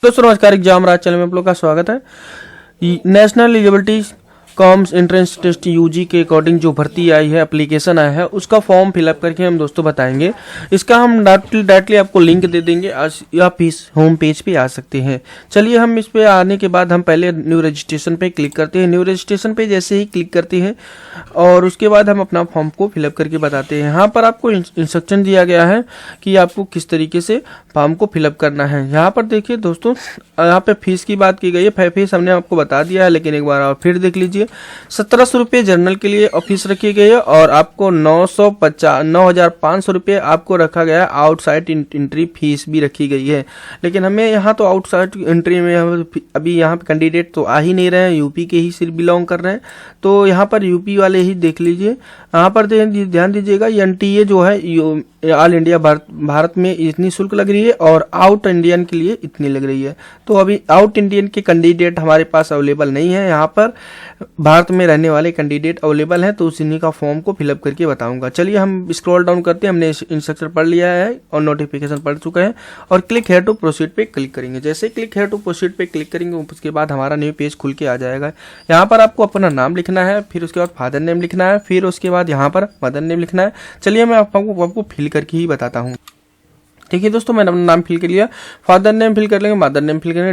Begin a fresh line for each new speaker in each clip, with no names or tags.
दोस्तों नमस्कार, एग्जाम राज चैनल में आप लोग का स्वागत है। National eligibility cum entrance test UG के अकॉर्डिंग जो भर्ती आई है, एप्लीकेशन आया है, उसका फॉर्म फिलअप करके हम दोस्तों बताएंगे। इसका हम डायरेक्टली आपको लिंक दे देंगे, आप इस होम पेज पे आ सकते हैं। चलिए हम इस पे आने के बाद हम पहले न्यू रजिस्ट्रेशन पे क्लिक करते हैं। न्यू रजिस्ट्रेशन पे जैसे ही क्लिक करते हैं और उसके बाद हम अपना फॉर्म को फिलअप करके बताते हैं। यहाँ पर आपको इंस्ट्रक्शन दिया गया है कि आपको किस तरीके से फॉर्म को फिलअप करना है। यहाँ पर देखिए दोस्तों, यहाँ पे फीस की बात की गई है। फीस हमने आपको बता दिया है, लेकिन एक बार आप फिर देख लीजिए। 1700 रुपये जर्नल के लिए फीस रखी गई है और आपको 9,500 रुपये आपको रखा गया है। आउटसाइड एंट्री फीस भी रखी गई है, लेकिन हमें यहाँ तो आउटसाइड एंट्री में अभी यहाँ पे कैंडिडेट तो आ ही नहीं रहे हैं, यूपी के ही सिर्फ बिलोंग कर रहे हैं, तो यहाँ पर यूपी वाले ही देख लीजिए। यहाँ पर ध्यान दीजिएगा, एनटीए जो है ऑल इंडिया भारत में इतनी शुल्क लग रही है और आउट इंडियन के लिए इतनी लग रही है। तो अभी आउट इंडियन के कैंडिडेट हमारे पास अवेलेबल नहीं है, यहाँ पर भारत में रहने वाले कैंडिडेट अवेलेबल हैं, तो उसी का फॉर्म को फिलअप करके बताऊंगा। चलिए हम स्क्रॉल डाउन करते हैं। हमने इंस्ट्रक्शन पढ़ लिया है और नोटिफिकेशन पढ़ चुका है और क्लिक हेयर टू प्रोसीड पे क्लिक करेंगे। जैसे क्लिक हेयर टू प्रोसीड पे क्लिक करेंगे, उसके बाद हमारा न्यू पेज खुल के आ जाएगा। यहाँ पर आपको अपना नाम लिखना है, फिर उसके बाद फादर नेम लिखना है, फिर उसके बाद यहाँ पर मदर नेम लिखना है। चलिए मैं आपको फिल करके ही बताता हूँ। देखिए दोस्तों, मैंने अपना नाम फिल कर लिया, फादर नेम फिल कर लेंगे, मदर नेम फिल करेंगे,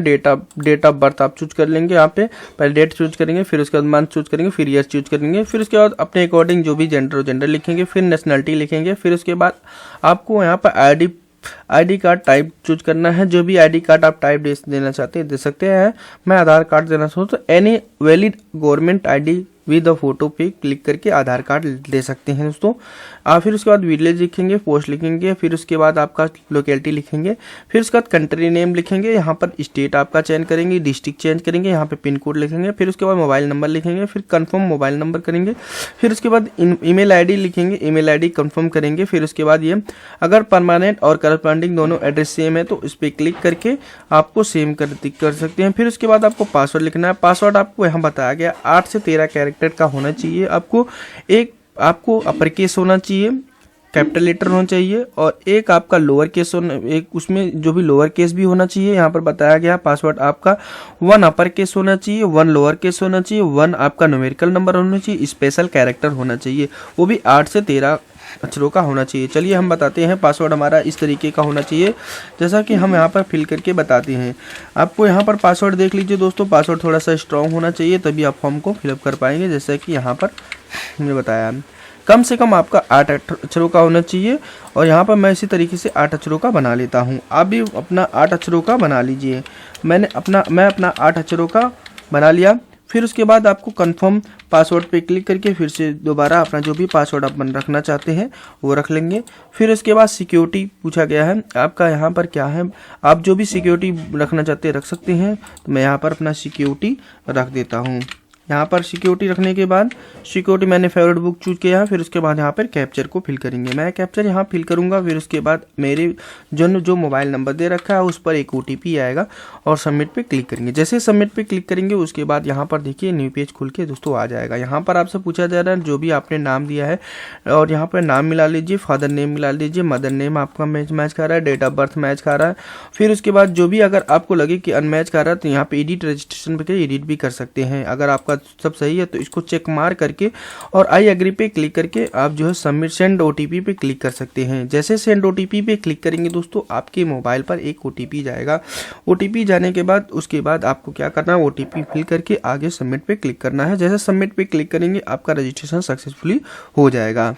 डेट ऑफ बर्थ आप चूज कर लेंगे। यहाँ पे पहले डेट चूज करेंगे, फिर उसके बाद मंथ चूज करेंगे, फिर ईयर चूज करेंगे, फिर उसके बाद अपने अकॉर्डिंग जो भी जेंडर लिखेंगे, फिर नेशनलिटी लिखेंगे। फिर उसके बाद आपको यहाँ पर आईडी कार्ड टाइप चूज करना है। जो भी आईडी कार्ड आप टाइप देना चाहते हैं दे सकते हैं। मैं आधार कार्ड देना चाहूँ तो any valid government ID with a photo पे क्लिक करके आधार कार्ड दे सकते हैं दोस्तों। फिर उसके बाद विलेज लिखेंगे, पोस्ट लिखेंगे, फिर उसके बाद आपका लोकेलिटी लिखेंगे, फिर उसके बाद कंट्री नेम लिखेंगे। यहाँ पर स्टेट आपका चयन करेंगे, डिस्ट्रिक्ट चेंज करेंगे, यहाँ पे पिन कोड लिखेंगे, फिर उसके बाद मोबाइल नंबर लिखेंगे, फिर कंफर्म मोबाइल नंबर करेंगे, फिर उसके बाद ईमेल आईडी लिखेंगे, ईमेल आईडी कंफर्म करेंगे। फिर उसके बाद ये अगर परमानेंट और करस्पॉन्डिंग दोनों एड्रेस सेम है तो इस पर क्लिक करके आपको सेम कर सकते हैं। फिर उसके बाद आपको पासवर्ड लिखना है। पासवर्ड आपको यहाँ बताया गया 8 से 13 कैरेक्टर का होना चाहिए। आपको अपर केस होना चाहिए, कैपिटल लेटर होना चाहिए और एक आपका लोअर केस होना, एक उसमें जो भी लोअर केस भी होना चाहिए। यहाँ पर बताया गया पासवर्ड आपका 1 अपर केस होना चाहिए, 1 लोअर केस होना चाहिए, 1 आपका न्यूमेरिकल नंबर होना चाहिए, स्पेशल कैरेक्टर होना चाहिए, वो भी 8 से 13 अक्षरों का होना चाहिए। चलिए हम बताते हैं। पासवर्ड हमारा इस तरीके का होना चाहिए जैसा कि हम यहाँ पर फिल करके बताते हैं। आपको यहाँ पर पासवर्ड देख लीजिए दोस्तों, पासवर्ड थोड़ा सा स्ट्रॉन्ग होना चाहिए, तभी आप फॉर्म को फिलअप कर पाएंगे। जैसा कि यहाँ पर हमने बताया, कम से कम आपका 8 अक्षरों का होना चाहिए और यहाँ पर मैं इसी तरीके से 8 अक्षरों का बना लेता हूँ। आप भी अपना 8 अक्षरों का बना लीजिए। मैं अपना 8 अक्षरों का बना लिया। फिर उसके बाद आपको कंफर्म पासवर्ड पे क्लिक करके फिर से दोबारा अपना जो भी पासवर्ड आप रखना चाहते हैं वो रख लेंगे। फिर उसके बाद सिक्योरिटी पूछा गया है आपका, यहाँ पर क्या है, आप जो भी सिक्योरिटी रखना चाहते हैं रख सकते हैं। तो मैं यहाँ पर अपना सिक्योरिटी रख देता हूँ। यहाँ पर सिक्योरिटी रखने के बाद सिक्योरिटी मैंने फेवरेट बुक चूज किया है। फिर उसके बाद यहाँ पर कैप्चर को फिल करेंगे। मैं कैप्चर यहाँ फिल करूँगा। फिर उसके बाद मेरे जो मोबाइल नंबर दे रखा है उस पर एक OTP आएगा और सबमिट पे क्लिक करेंगे। जैसे सबमिट पे क्लिक करेंगे उसके बाद यहाँ पर देखिए न्यू पेज खुल के दोस्तों आ जाएगा। यहाँ पर आपसे पूछा जा रहा है जो भी आपने नाम दिया है और यहाँ पर नाम मिला लीजिए, फादर नेम मिला लीजिए, मदर नेम आपका मैच खा रहा है, डेट ऑफ बर्थ मैच खा रहा है। फिर उसके बाद जो भी अगर आपको लगे कि अनमैच खा रहा है तो यहाँ पे एडिट रजिस्ट्रेशन पे एडिट भी कर सकते हैं। अगर आपका सब सही है तो इसको चेक मार करके और आई एग्री पे क्लिक करके आप जो है सबमिट सेंड OTP पे क्लिक कर सकते हैं। जैसे सेंड OTP पे क्लिक करेंगे दोस्तों आपके मोबाइल पर एक OTP जाएगा। OTP जाने के बाद उसके बाद आपको क्या करना है, OTP फिल करके आगे सबमिट पे क्लिक करना है। जैसे सबमिट पे क्लिक करेंगे आपका रजिस्ट्रेशन सक्सेसफुली हो जाएगा।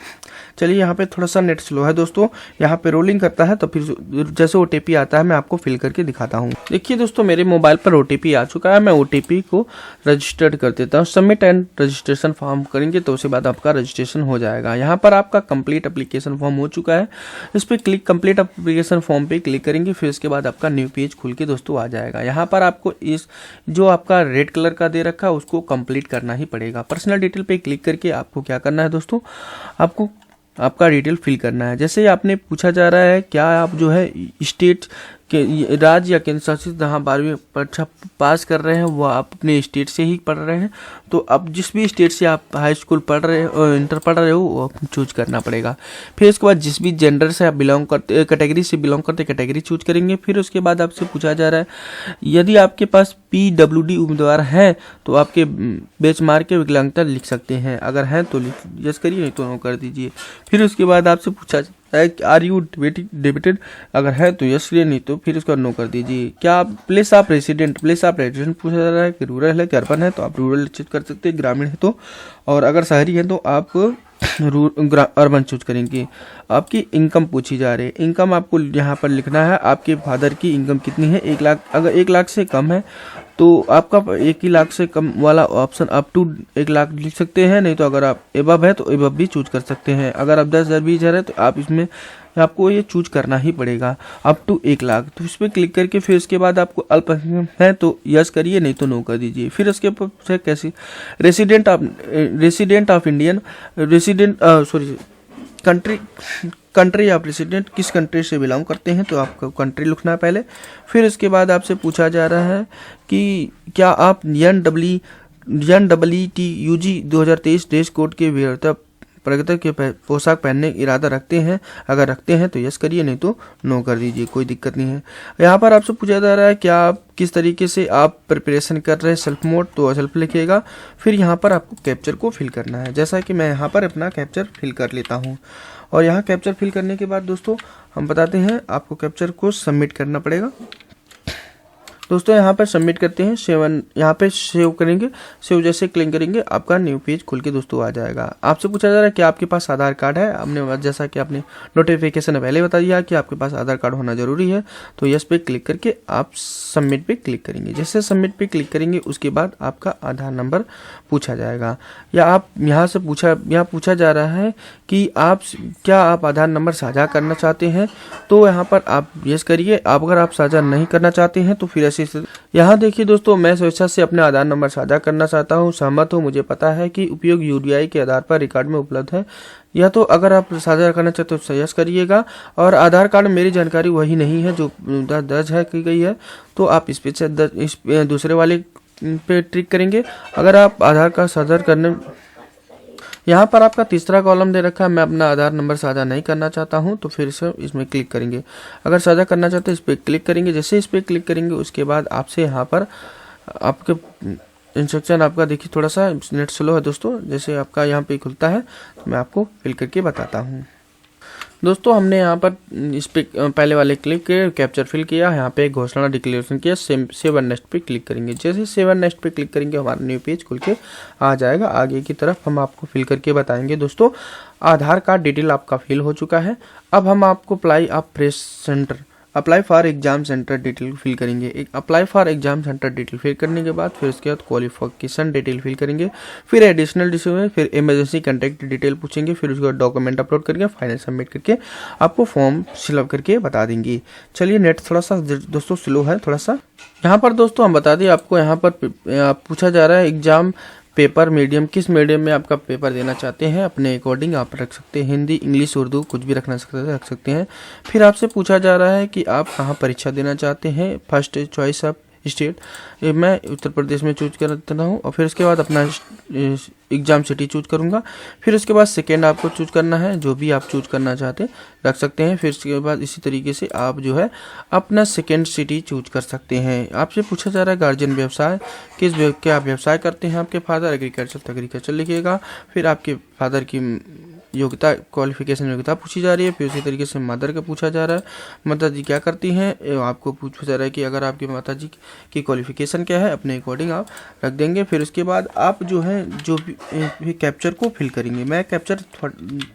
चलिए यहाँ पे थोड़ा सा नेट स्लो है दोस्तों, यहाँ पे रोलिंग करता है तो फिर जैसे OTP आता है मैं आपको फिल करके दिखाता हूँ। देखिए दोस्तों, मेरे मोबाइल पर OTP आ चुका है। मैं OTP को रजिस्टर्ड कर देता हूँ। सबमिट एंड रजिस्ट्रेशन फॉर्म करेंगे तो उसके बाद आपका रजिस्ट्रेशन हो जाएगा। यहाँ पर आपका कंप्लीट एप्लीकेशन फॉर्म हो चुका है। इस पर क्लिक कंप्लीट एप्लीकेशन फॉर्म पे क्लिक करेंगे। फिर उसके बाद आपका न्यू पेज खुल के दोस्तों आ जाएगा। यहाँ पर आपको इस जो आपका रेड कलर का दे रखा है उसको कंप्लीट करना ही पड़ेगा। पर्सनल डिटेल पे क्लिक करके आपको क्या करना है दोस्तों, आपका डिटेल फिल करना है। जैसे आपने पूछा जा रहा है क्या आप जो है स्टेट राज्य या केंद्र शासित जहाँ 12वीं परीक्षा पास कर रहे हैं वो आप अपने स्टेट से ही पढ़ रहे हैं, तो अब जिस भी स्टेट से आप हाई स्कूल पढ़ रहे हो, इंटर पढ़ रहे हो, वो आपको चूज करना पड़ेगा। फिर उसके बाद जिस भी जेंडर से आप बिलोंग करते, कैटेगरी से बिलोंग करते, कैटेगरी चूज करेंगे। फिर उसके बाद आपसे पूछा जा रहा है यदि आपके पास PWD उम्मीदवार हैं तो आपके बेच मार के विकलांगता लिख सकते हैं, अगर हैं तो यस करिए, नहीं तो नो कर दीजिए। फिर उसके बाद आपसे पूछा आर यू डेबिटेड, अगर है तो यस करिए, नहीं तो फिर उसका नो कर दीजिए। क्या आप प्लेस ऑफ रेसिडेंट पूछा जा रहा है कि रूरल है कि अर्बन है, तो आप रूरल चूज कर सकते हैं, ग्रामीण है तो, और अगर शहरी है तो आप अर्बन चूज करेंगे। आपकी इनकम पूछी जा रही है, इनकम आपको यहाँ पर लिखना है, आपके फादर की इनकम कितनी है, 1 लाख, अगर 1 लाख से कम है तो आपका 1 ही लाख से कम वाला ऑप्शन अप टू 1 लाख लिख सकते हैं, नहीं तो अगर आप एबव है तो एबव भी चूज कर सकते हैं। अगर आप 10,000 20,000 है तो आप इसमें आपको ये चूज करना ही पड़ेगा अप टू 1 लाख। तो इस पर क्लिक करके फिर उसके बाद आपको अल्पसंख्यक है तो यस करिए, नहीं तो नो कर दीजिए। फिर उसके ऊपर कैसे resident of Indian country of resident, किस कंट्री से बिलोंग करते हैं, तो आपको कंट्री लिखना है पहले। फिर उसके बाद आपसे पूछा जा रहा है कि क्या आप NEET UG 2023 ड्रेस कोड के विरुद्ध प्रगति के पोशाक पहनने का इरादा रखते हैं, अगर रखते हैं तो यस करिए, नहीं तो नो कर दीजिए, कोई दिक्कत नहीं है। यहाँ पर आपसे पूछा जा रहा है क्या आप किस तरीके से आप प्रिपरेशन कर रहे हैं, सेल्फ मोड, तो सेल्फ लिखिएगा। फिर यहाँ पर आपको कैप्चर को फिल करना है, जैसा कि मैं यहाँ पर अपना कैप्चर फिल कर लेता हूँ। और यहाँ कैप्चर फिल करने के बाद दोस्तों हम बताते हैं आपको कैप्चर को सबमिट करना पड़ेगा। दोस्तों यहाँ पर सबमिट करते हैं, यहाँ पे सेव करेंगे, सेव जैसे क्लिक करेंगे आपका न्यू पेज खुल के दोस्तों आ जाएगा। आपसे पूछा जा रहा है कि आपके पास आधार कार्ड है, हमने जैसा कि आपने नोटिफिकेशन पहले बता दिया कि आपके पास आधार कार्ड होना जरूरी है, तो यस पे क्लिक करके आप सबमिट पे क्लिक करेंगे। जैसे सबमिट पे क्लिक करेंगे उसके बाद आपका आधार नंबर पूछा जाएगा, या आप यहाँ पूछा जा रहा है कि क्या आप आधार नंबर साझा करना चाहते हैं, तो यहाँ पर आप यस करिए। अगर आप साझा नहीं करना चाहते हैं तो फिर ऐसे यहाँ देखिए दोस्तों, मैं स्वेच्छा से अपने आधार नंबर साझा करना चाहता हूँ, सहमत हूँ, मुझे पता है कि उपयोग UDI के आधार पर रिकॉर्ड में उपलब्ध है, या तो अगर आप साझा करना चाहते हो तो यस करिएगा। और आधार कार्ड मेरी जानकारी वही नहीं है जो दर्ज है की गई है, तो आप इस पे दूसरे वाले पे ट्रिक करेंगे। अगर आप आधार कार्ड साझा करने, यहाँ पर आपका तीसरा कॉलम दे रखा है, मैं अपना आधार नंबर साझा नहीं करना चाहता हूँ, तो फिर से इसमें क्लिक करेंगे। अगर साझा करना चाहते हैं इस पर क्लिक करेंगे। जैसे इस पर क्लिक करेंगे उसके बाद आपसे यहाँ पर आपके इंस्ट्रक्शन, आपका देखिए थोड़ा सा नेट स्लो है दोस्तों, जैसे आपका यहाँ पे खुलता है तो मैं आपको फिल करके बताता हूँ। दोस्तों हमने यहाँ पर इस पे पहले वाले क्लिक किए, कैप्चर फिल किया, यहाँ पे घोषणा डिक्लेरेशन किया, सेव एंड नेक्स्ट पे क्लिक करेंगे। जैसे सेव एंड नेक्स्ट पे क्लिक करेंगे हमारा न्यू पेज खुल के आ जाएगा। आगे की तरफ हम आपको फिल करके बताएंगे। दोस्तों आधार कार्ड डिटेल आपका फिल हो चुका है। अब हम आपको apply for exam centre detail fill करेंगे। Apply for exam centre detail fill करने के बाद फिर उसके बाद क्वालिफिकेशन डिटेल फिल करेंगे, फिर एडिशनल डिटेल, फिर इमरजेंसी कॉन्टैक्ट डिटेल पूछेंगे, फिर उसके बाद डॉक्यूमेंट अपलोड करके फाइनल सबमिट करके आपको फॉर्म फिलअप करके बता देंगे। चलिए नेट थोड़ा सा दोस्तों स्लो है थोड़ा सा। यहाँ पर दोस्तों हम बता दें आपको, यहाँ पर पूछा जा रहा है एग्जाम पेपर मीडियम, किस मीडियम में आपका पेपर देना चाहते हैं, अपने अकॉर्डिंग आप रख सकते हैं, हिंदी इंग्लिश उर्दू कुछ भी रख सकते हैं। फिर आपसे पूछा जा रहा है कि आप कहाँ परीक्षा देना चाहते हैं, फर्स्ट चॉइस ऑफ स्टेट, मैं उत्तर प्रदेश में चूज करता हूँ, और फिर उसके बाद अपना एग्जाम सिटी चूज करूँगा। फिर उसके बाद सेकेंड आपको चूज करना है, जो भी आप चूज करना चाहते हैं रख सकते हैं। फिर उसके बाद इसी तरीके से आप जो है अपना सेकेंड सिटी चूज कर सकते हैं। आपसे पूछा जा रहा है गार्जियन व्यवसाय, क्या व्यवसाय करते हैं आपके फादर, एग्रीकल्चर लिखिएगा। फिर आपके फादर की योग्यता, क्वालिफिकेशन योग्यता पूछी जा रही है। फिर उसी तरीके से मदर का पूछा जा रहा है, माता जी क्या करती हैं, आपको पूछा जा रहा है कि अगर आपकी माता जी की क्वालिफिकेशन क्या है, अपने अकॉर्डिंग आप रख देंगे। फिर उसके बाद आप जो भी कैप्चर को फिल करेंगे। मैं कैप्चर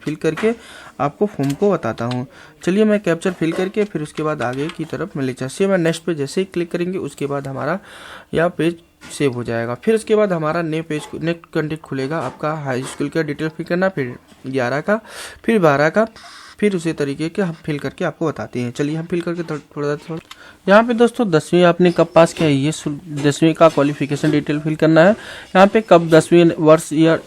फिल करके आपको फॉर्म को बताता हूँ। चलिए मैं कैप्चर फिल करके फिर उसके बाद आगे की तरफ मैं ले चलते हैं। नेक्स्ट पे जैसे ही क्लिक करेंगे उसके बाद हमारा यह पेज सेव हो जाएगा। फिर उसके बाद हमारा नेक्स्ट कंटेंट खुलेगा, आपका हाई स्कूल का डिटेल फिल करना, फिर 11 का, फिर 12 का, फिर उसी तरीके के हम फिल करके आपको बताते हैं। चलिए हम फिल करके थोड़ा यहाँ पे दोस्तों 10वीं आपने कब पास किया है, ये 10वीं का क्वालिफिकेशन डिटेल फिल करना है। यहाँ पे कब 10वीं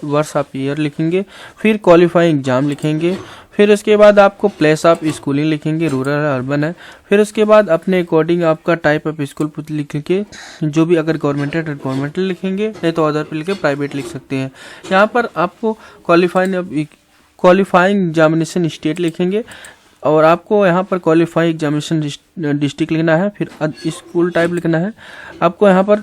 वर्ष आप ईयर लिखेंगे, फिर क्वालिफाइंग एग्जाम लिखेंगे, फिर उसके बाद आपको प्लेस ऑफ स्कूलिंग लिखेंगे, रूरल अर्बन है। फिर उसके बाद अपने अकॉर्डिंग आपका टाइप ऑफ स्कूल लिखेंगे, जो भी अगर गवर्नमेंटेड गवर्नमेंटल लिखेंगे, नहीं तो अदर पे लिखे प्राइवेट लिख सकते हैं। यहाँ पर आपको क्वालिफाइंग एग्जामिनेशन स्टेट लिखेंगे और आपको यहाँ पर क्वालिफाइंग एग्जामिनेशन डिस्ट्रिक्ट लिखना है। फिर स्कूल टाइप लिखना है। आपको यहाँ पर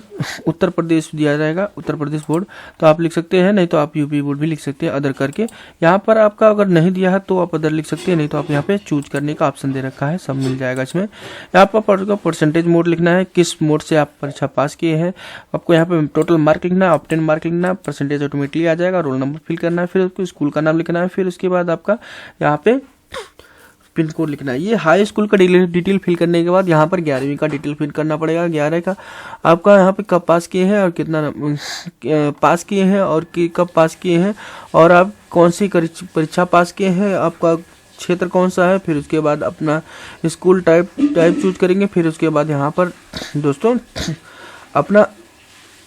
उत्तर प्रदेश दिया जाएगा, उत्तर प्रदेश बोर्ड, तो आप लिख सकते हैं, नहीं तो आप यूपी बोर्ड भी लिख सकते हैं अदर करके। यहाँ पर आपका अगर नहीं दिया है तो आप अदर लिख सकते हैं, नहीं तो आप यहाँ पे चूज करने का ऑप्शन दे रखा है, सब मिल जाएगा इसमें। यहाँ पर परसेंटेज मोड लिखना है, किस मोड से आप परीक्षा पास किए हैं। आपको यहाँ पे टोटल मार्क लिखना है, ऑब्टेन मार्क लिखना है, परसेंटेज ऑटोमेटिकली आ जाएगा, रोल नंबर फिल करना है, फिर उसको स्कूल का नाम लिखना है, फिर उसके बाद आपका यहाँ पे पिन कोड लिखना है। ये हाई स्कूल का डिटेल फिल करने के बाद यहाँ पर 11वीं का डिटेल फिल करना पड़ेगा। 11 का आपका यहाँ पे कब पास किए हैं और कितना पास किए हैं और कब पास किए हैं और आप कौन सी परीक्षा पास किए हैं, आपका क्षेत्र कौन सा है। फिर उसके बाद अपना स्कूल टाइप चूज करेंगे। फिर उसके बाद यहाँ पर दोस्तों अपना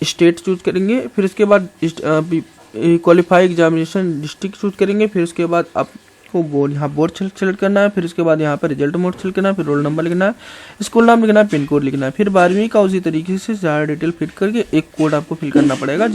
स्टेट चूज करेंगे। फिर उसके बाद क्वालिफाइड एग्जामिनेशन डिस्ट्रिक्ट चूज करेंगे। फिर उसके बाद आप को बोर्ड यहाँ बोर्ड सेलेक्ट करना है। फिर उसके बाद यहाँ पर रिजल्ट मोड सेलेक्ट करना है, फिर रोल नंबर लिखना है, स्कूल नाम लिखना है, पिन कोड लिखना है। फिर 12वीं का उसी तरीके से सारा डिटेल फिल करके एक कोड आपको फिल करना पड़ेगा,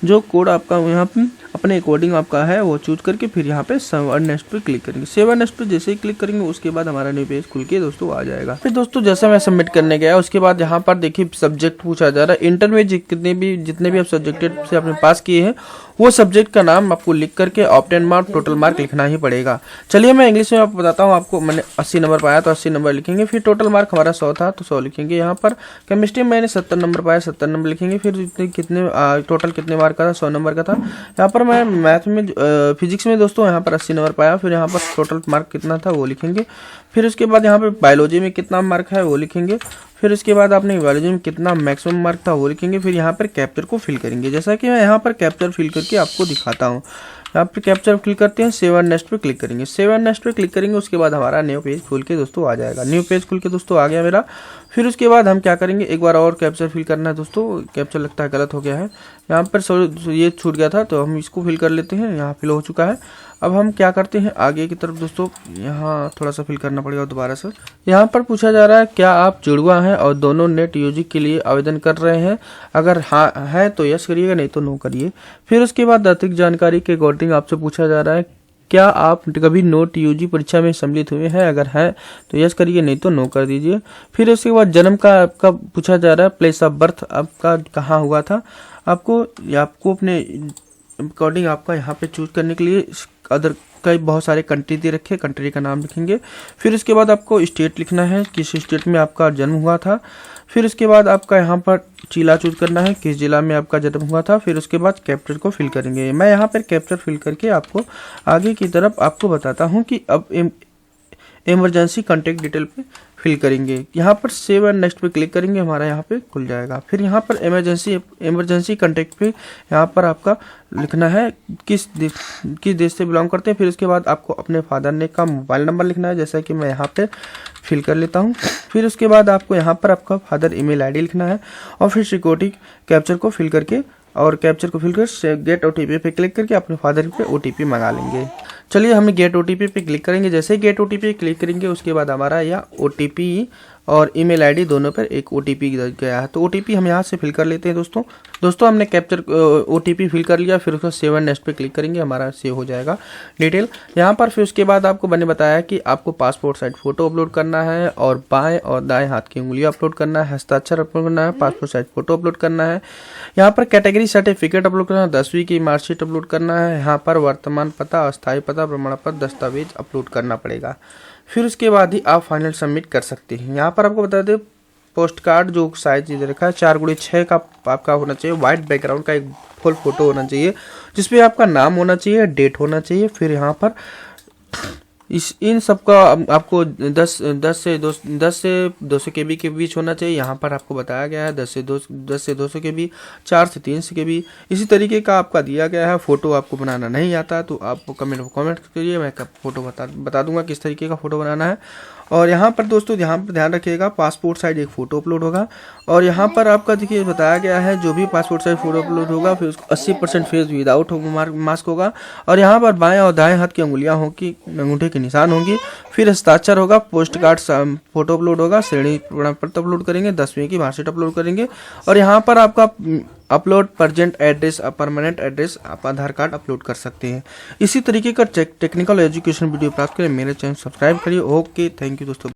जो कोड आपका यहाँ पे अपने अकॉर्डिंग आपका है वो चूज करके फिर यहाँ पे सेव एंड नेक्स्ट पे क्लिक करेंगे। सेव एंड नेक्स्ट पे जैसे ही क्लिक करेंगे उसके बाद हमारा न्यू पेज खुल के दोस्तों आ जाएगा। फिर दोस्तों जैसे मैं सबमिट करने गया उसके बाद यहाँ पर देखिए सब्जेक्ट पूछा जा रहा है। इंटर में जितने भी आप सब्जेक्टेड से आपने पास किए हैं वो सब्जेक्ट का नाम आपको लिख करके ऑब्टेन मार्क टोटल मार्क लिखना ही पड़ेगा। चलिए मैं इंग्लिश में आपको बताता हूँ। आपको मैंने 80 नंबर पाया तो 80 नंबर लिखेंगे। फिर टोटल मार्क हमारा 100 था तो 100 लिखेंगे। यहाँ पर केमिस्ट्री में मैंने 70 नंबर पाया, 70 नंबर लिखेंगे। फिर टोटल कितने मार्क का था, 100 नंबर का था। यहाँ पर मैं मैथ में फिजिक्स में दोस्तों यहाँ पर 80 नंबर पाया। फिर यहाँ पर टोटल मार्क कितना था वो लिखेंगे। फिर उसके बाद यहाँ पे बायोलॉजी में कितना मार्क है वो लिखेंगे। फिर उसके बाद आपने बायोलॉजी में कितना मैक्सिमम मार्क था वो लिखेंगे। फिर यहाँ पर कैप्चर को फिल करेंगे, जैसा कि मैं यहाँ पर कैप्चर फिल करके आपको दिखाता हूँ। यहाँ पे कैप्चर फिल करते हैं, सेव एंड नेक्स्ट पे क्लिक करेंगे। सेव एंड नेक्स्ट पे क्लिक करेंगे उसके बाद हमारा न्यू पेज खुल के दोस्तों आ जाएगा। न्यू पेज खुल के दोस्तों आ गया मेरा। फिर उसके बाद हम क्या करेंगे, एक बार और कैप्चर फिल करना है दोस्तों। कैप्चर लगता है गलत हो गया है, यहाँ पर ये छूट गया था तो हम इसको फिल कर लेते हैं। यहाँ फिल हो चुका है। अब हम क्या करते हैं आगे की तरफ दोस्तों, यहाँ थोड़ा सा फिल करना पड़ेगा दोबारा से। यहाँ पर पूछा जा रहा है क्या आप जुड़वा हैं और दोनों नेट यूजी के लिए आवेदन कर रहे हैं। अगर हाँ है तो यस करिएगा, नहीं तो नो करिए। फिर उसके बाद अधिक जानकारी के अकॉर्डिंग आपसे पूछा जा रहा है क्या आप कभी नोट यूजी परीक्षा में सम्मिलित हुए हैं। अगर है तो यस करिए, नहीं तो नो कर दीजिए। फिर उसके बाद जन्म का आपका पूछा जा रहा है, प्लेस ऑफ बर्थ आपका कहाँ हुआ था। आपको अपने अकॉर्डिंग आपका यहाँ पे चूज करने के लिए अदर कई बहुत सारे कंट्री दे रखे, कंट्री का नाम लिखेंगे। फिर उसके बाद आपको स्टेट लिखना है, किस स्टेट में आपका जन्म हुआ था। फिर उसके बाद आपका यहाँ पर जिला चूज करना है, किस जिला में आपका जन्म हुआ था। फिर उसके बाद कैप्चर को फिल करेंगे। मैं यहाँ पर कैप्चर फिल करके आपको आगे की तरफ आपको बताता हूँ कि अब इमरजेंसी कॉन्टैक्ट डिटेल पे फिल करेंगे। यहाँ पर सेव एंड नेक्स्ट पे क्लिक करेंगे, हमारा यहाँ पे खुल जाएगा। फिर यहाँ पर इमरजेंसी कॉन्टैक्ट पे यहाँ पर आपका लिखना है किस देश से बिलोंग करते हैं। फिर उसके बाद आपको अपने फादर ने का मोबाइल नंबर लिखना है, जैसा कि मैं यहाँ पे फिल कर लेता हूँ। फिर उसके बाद आपको यहाँ पर आपका फादर ईमेल आईडी लिखना है और फिर सिक्योरिटी कैप्चर को फिल करके गेट ओटीपी पे क्लिक करके अपने फादर पे ओटीपी मंगा लेंगे। चलिए हम गेट ओटीपी पे क्लिक करेंगे। जैसे ही गेट ओटीपी क्लिक करेंगे उसके बाद हमारा यह ओटीपी और ईमेल आईडी दोनों पर एक ओटीपी गया है, तो ओटीपी हम यहाँ से फिल कर लेते हैं दोस्तों हमने कैप्चर ओटीपी फिल कर लिया। फिर उसको सेव एंड नेक्स्ट पे क्लिक करेंगे, हमारा सेव हो जाएगा डिटेल यहाँ पर। फिर उसके बाद आपको मैंने बताया कि आपको पासपोर्ट साइज फोटो अपलोड करना है और बाएं और दाएं हाथ की उंगलियां अपलोड करना है, हस्ताक्षर अपलोड करना है, पासपोर्ट साइज फोटो अपलोड करना है। यहाँ पर कैटेगरी सर्टिफिकेट अपलोड करना है, 10वीं की मार्कशीट अपलोड करना है। यहाँ पर वर्तमान पता, अस्थायी पता, प्रमाण पत्र, दस्तावेज अपलोड करना पड़ेगा। फिर उसके बाद ही आप फाइनल सबमिट कर सकते हैं। यहाँ पर आपको बता दें पोस्ट कार्ड जो साइज इधर रखा है 4x6 का आपका होना चाहिए। व्हाइट बैकग्राउंड का एक फुल फोटो होना चाहिए जिसपे आपका नाम होना चाहिए, डेट होना चाहिए। फिर यहाँ पर इन सब का आपको 10 से 200 KB के बीच होना चाहिए। यहाँ पर आपको बताया गया है 10 से 200 KB, 4 से 300 KB इसी तरीके का आपका दिया गया है। फ़ोटो आपको बनाना नहीं आता तो आप कमेंट करिए, मैं फ़ोटो बता दूंगा किस तरीके का फ़ोटो बनाना है। और यहाँ पर दोस्तों ध्यान रखिएगा, पासपोर्ट साइज एक फ़ोटो अपलोड होगा। और यहाँ पर आपका देखिए बताया गया है जो भी पासपोर्ट साइज फ़ोटो अपलोड होगा फिर उसको 80% फेस विदाउट मास्क होगा। और यहाँ पर बाएं और दाएं हाथ की अंगुलियाँ होंगी, अंगूठे के निशान होंगी, फिर हस्ताक्षर होगा, पोस्ट कार्ड फोटो अपलोड होगा, श्रेणी प्रमाण पत्र अपलोड करेंगे, 10वीं की मार्कशीट अपलोड करेंगे। और यहाँ पर आपका upload present address, permanent address, आप आधार कार्ड अपलोड कर सकते हैं। इसी तरीके का टेक्निकल एजुकेशन वीडियो प्राप्त करें मेरे चैनल सब्सक्राइब करिए। ओके, थैंक यू दोस्तों।